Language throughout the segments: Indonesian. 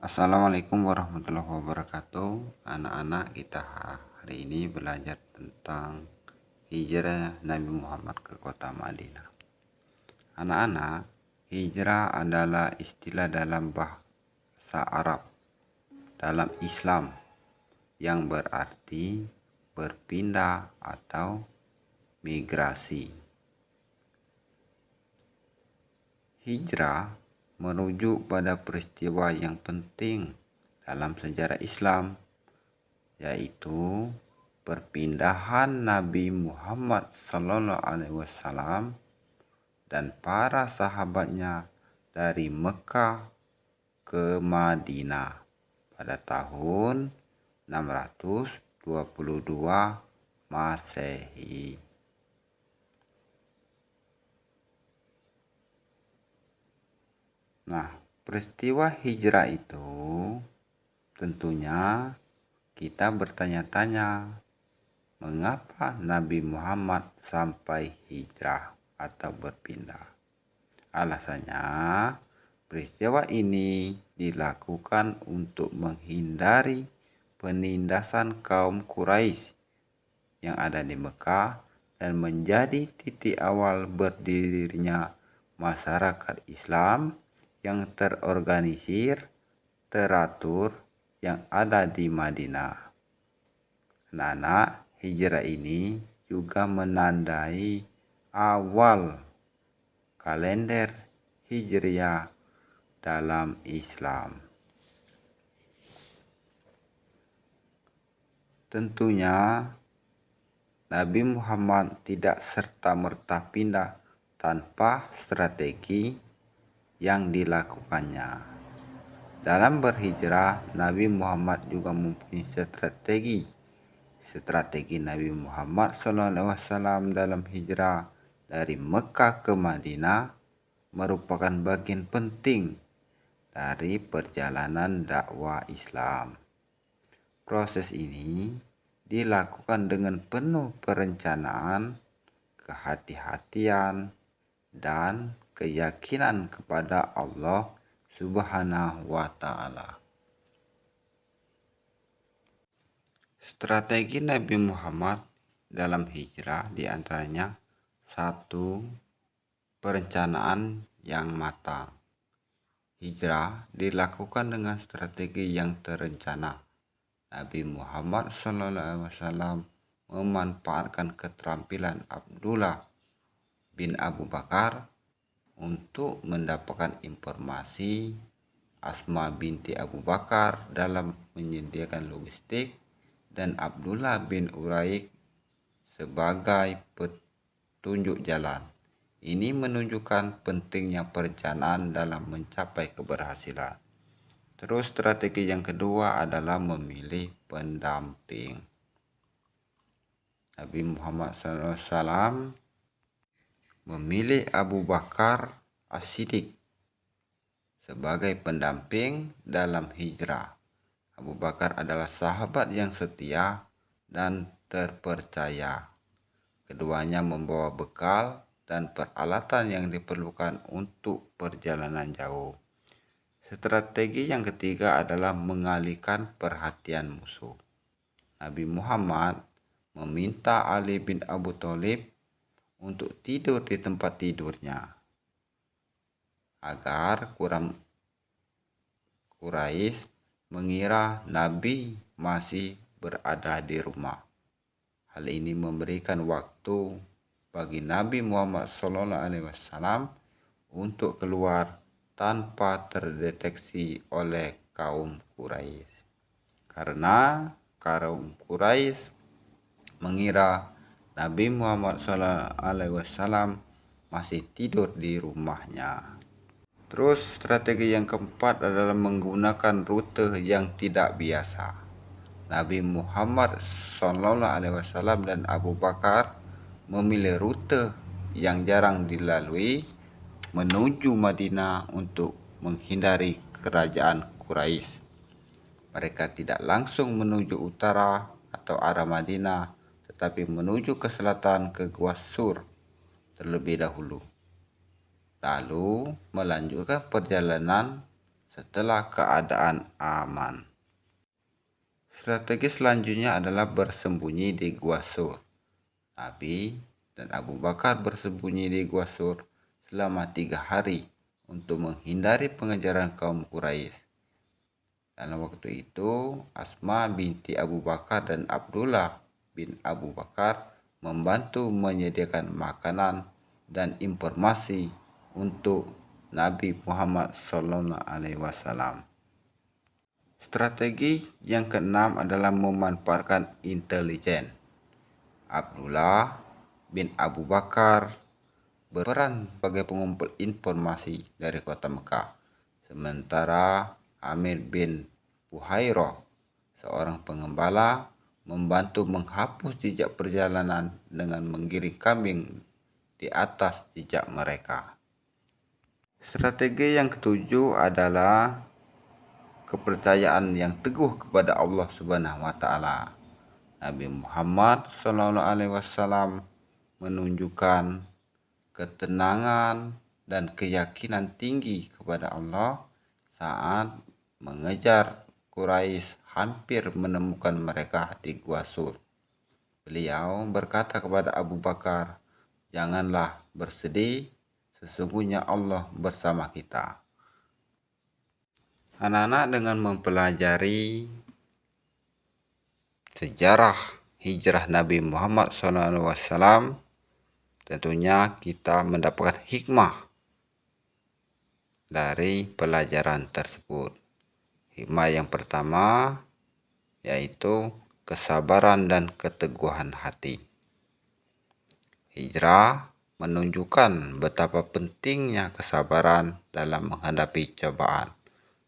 Assalamualaikum warahmatullahi wabarakatuh. Anak-anak, kita hari ini belajar tentang hijrah Nabi Muhammad ke kota Madinah. Anak-anak, hijrah adalah istilah dalam bahasa Arab dalam Islam yang berarti berpindah atau migrasi. Hijrah merujuk pada peristiwa yang penting dalam sejarah Islam, yaitu perpindahan Nabi Muhammad SAW dan para sahabatnya dari Mekah ke Madinah pada tahun 622 Masehi. Nah, peristiwa hijrah itu tentunya kita bertanya-tanya, mengapa Nabi Muhammad sampai hijrah atau berpindah? Alasannya, peristiwa ini dilakukan untuk menghindari penindasan kaum Quraisy yang ada di Mekah dan menjadi titik awal berdirinya masyarakat Islam yang terorganisir, teratur, yang ada di Madinah. Anak-anak, hijrah ini juga menandai awal kalender Hijriah dalam Islam. Tentunya Nabi Muhammad tidak serta-merta pindah tanpa strategi yang dilakukannya. Dalam berhijrah, Nabi Muhammad juga mempunyai strategi Nabi Muhammad SAW dalam hijrah dari Mekah ke Madinah merupakan bagian penting dari perjalanan dakwah Islam. Proses ini dilakukan dengan penuh perencanaan, kehati-hatian, dan keyakinan kepada Allah Subhanahu wa Ta'ala. Strategi Nabi Muhammad dalam hijrah diantaranya: 1. Perencanaan yang matang. Hijrah dilakukan dengan strategi yang terencana. Nabi Muhammad SAW memanfaatkan keterampilan Abdullah bin Abu Bakar untuk mendapatkan informasi, Asma binti Abu Bakar dalam menyediakan logistik, dan Abdullah bin Uraik sebagai petunjuk jalan. Ini menunjukkan pentingnya perencanaan dalam mencapai keberhasilan. Terus strategi yang kedua adalah memilih pendamping. Nabi Muhammad SAW memilih Abu Bakar As-Siddiq sebagai pendamping dalam hijrah. Abu Bakar adalah sahabat yang setia dan terpercaya. Keduanya membawa bekal dan peralatan yang diperlukan untuk perjalanan jauh. Strategi yang ketiga adalah mengalihkan perhatian musuh. Nabi Muhammad meminta Ali bin Abi Thalib untuk tidur di tempat tidurnya agar Quraisy mengira Nabi masih berada di rumah. Hal ini memberikan waktu bagi Nabi Muhammad SAW untuk keluar tanpa terdeteksi oleh kaum Quraisy. Karena kaum Quraisy mengira Nabi Muhammad SAW masih tidur di rumahnya. Terus strategi yang keempat adalah menggunakan rute yang tidak biasa. Nabi Muhammad SAW dan Abu Bakar memilih rute yang jarang dilalui menuju Madinah untuk menghindari kerajaan Quraisy. Mereka tidak langsung menuju utara atau arah Madinah, tetapi menuju ke selatan ke Gua Sur terlebih dahulu, lalu melanjutkan perjalanan setelah keadaan aman. Strategi selanjutnya adalah bersembunyi di Gua Sur. Nabi dan Abu Bakar bersembunyi di Gua Sur selama 3 hari untuk menghindari pengejaran kaum Quraisy. Dalam waktu itu, Asma binti Abu Bakar dan Abdullah bin Abu Bakar membantu menyediakan makanan dan informasi untuk Nabi Muhammad SAW. Strategi yang keenam adalah memanfaatkan intelijen. Abdullah bin Abu Bakar berperan sebagai pengumpul informasi dari kota Mekah, sementara Amir bin Fuhairah, seorang pengembala, membantu menghapus jejak perjalanan dengan menggiring kambing di atas jejak mereka. Strategi yang ketujuh adalah kepercayaan yang teguh kepada Allah Subhanahu wa taala. Nabi Muhammad SAW menunjukkan ketenangan dan keyakinan tinggi kepada Allah saat mengejar Quraisy hampir menemukan mereka di Gua Sur. Beliau berkata kepada Abu Bakar, "Janganlah bersedih, sesungguhnya Allah bersama kita." Anak-anak, dengan mempelajari sejarah hijrah Nabi Muhammad SAW, tentunya kita mendapatkan hikmah dari pelajaran tersebut. Hikmah yang pertama yaitu kesabaran dan keteguhan hati. Hijrah menunjukkan betapa pentingnya kesabaran dalam menghadapi cobaan.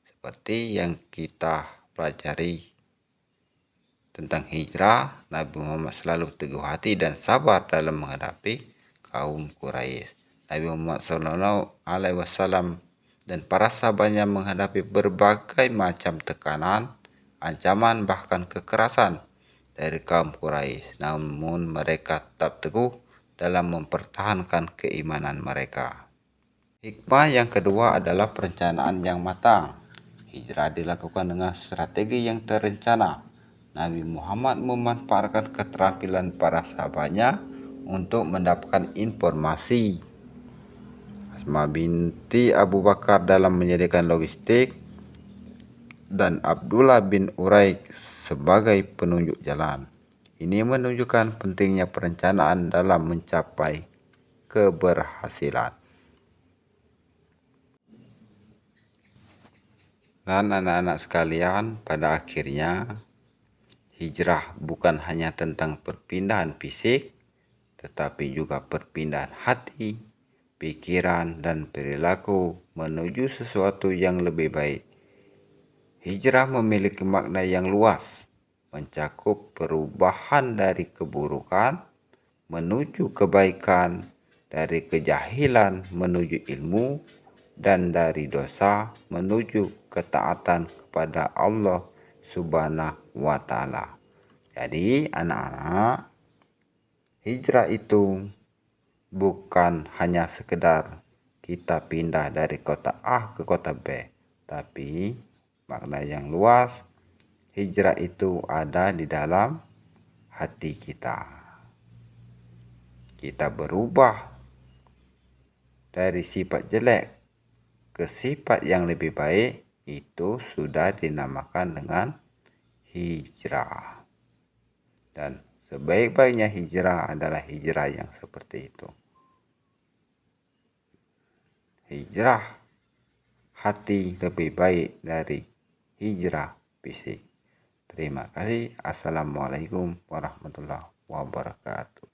Seperti yang kita pelajari tentang hijrah, Nabi Muhammad selalu teguh hati dan sabar dalam menghadapi kaum Quraisy. Nabi Muhammad SAW dan para sahabatnya menghadapi berbagai macam tekanan, ancaman, bahkan kekerasan dari kaum Quraisy. Namun mereka tetap teguh dalam mempertahankan keimanan mereka. Hikmah yang kedua adalah perencanaan yang matang. Hijrah dilakukan dengan strategi yang terencana. Nabi Muhammad memanfaatkan keterampilan para sahabatnya untuk mendapatkan informasi. Asma binti Abu Bakar dalam menyediakan logistik dan Abdullah bin Uraik sebagai penunjuk jalan. Ini menunjukkan pentingnya perencanaan dalam mencapai keberhasilan. Dan anak-anak sekalian, pada akhirnya hijrah bukan hanya tentang perpindahan fisik, tetapi juga perpindahan hati, pikiran, dan perilaku menuju sesuatu yang lebih baik. Hijrah memiliki makna yang luas, mencakup perubahan dari keburukan menuju kebaikan, dari kejahilan menuju ilmu, dan dari dosa menuju ketaatan kepada Allah Subhanahu wa taala. Jadi anak-anak, hijrah itu bukan hanya sekedar kita pindah dari kota A ke kota B, tapi makna yang luas, hijrah itu ada di dalam hati kita. Kita berubah dari sifat jelek ke sifat yang lebih baik, itu sudah dinamakan dengan hijrah. Dan sebaik-baiknya hijrah adalah hijrah yang seperti itu. Hijrah hati lebih baik dari hijrah fisik. Terima kasih. Assalamualaikum warahmatullahi wabarakatuh.